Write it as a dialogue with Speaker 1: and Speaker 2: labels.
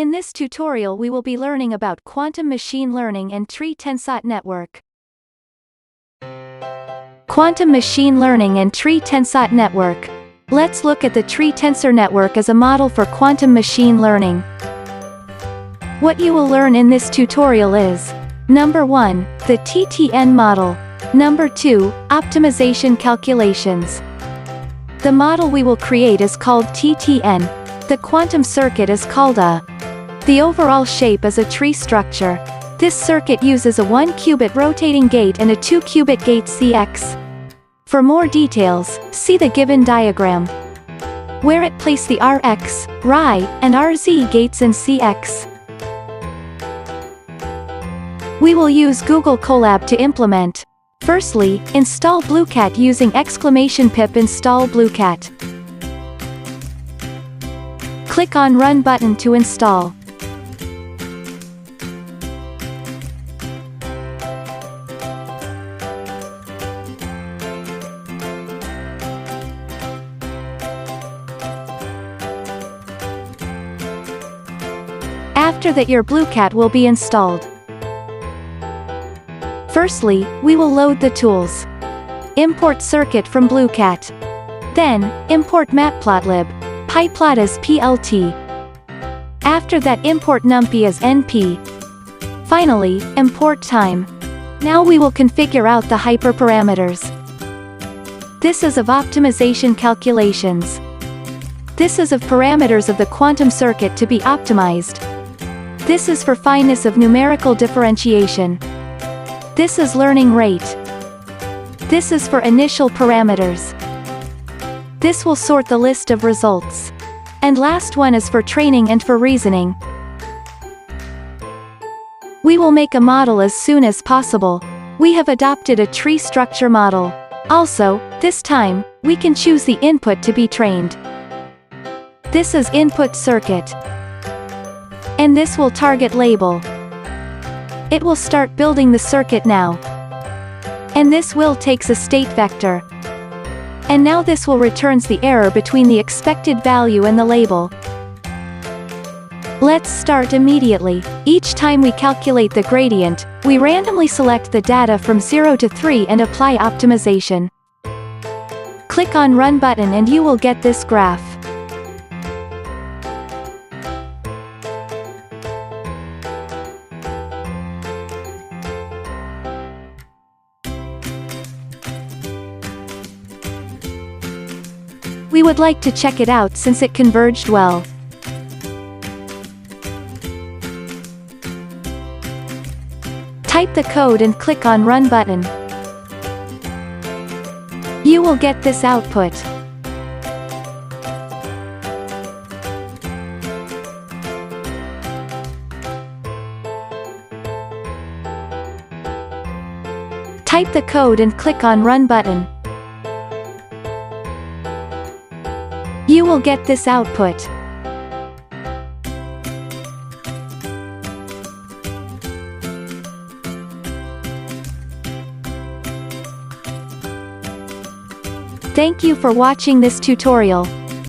Speaker 1: In this tutorial we will be learning about quantum machine learning and Tree Tensot Network. Quantum machine learning and Tree Tensot Network. Let's look at the Tree Tensor Network as a model for quantum machine learning. What you will learn in this tutorial is: Number 1, the TTN model. Number 2, optimization calculations. The model we will create is called TTN. The quantum circuit is called A. The overall shape is a tree structure. This circuit uses a 1-qubit rotating gate and a 2-qubit gate CX. For more details, see the given diagram, where it place the RX, RY, and RZ gates in CX. We will use Google Colab to implement. Firstly, install Blueqat using !pip install Blueqat. Click on Run button to install. After that, your Blueqat will be installed. Firstly, we will load the tools. Import circuit from Blueqat. Then, import matplotlib. pyplot as PLT. After that, import numpy as NP. Finally, import time. Now we will configure out the hyperparameters. This is of optimization calculations. This is of parameters of the quantum circuit to be optimized. This is for fineness of numerical differentiation. This is learning rate. This is for initial parameters. This will sort the list of results. And last one is for training and for reasoning. We will make a model as soon as possible. We have adopted a tree structure model. Also, this time, we can choose the input to be trained. This is input circuit. And this will target label. It will start building the circuit now. And this will takes a state vector. And now this will returns the error between the expected value and the label. Let's start immediately. Each time we calculate the gradient, we randomly select the data from 0 to 3 and apply optimization. Click on Run button and you will get this graph. We would like to check it out since it converged well. Type the code and click on Run button. You will get this output. Type the code and click on Run button. You will get this output. Thank you for watching this tutorial.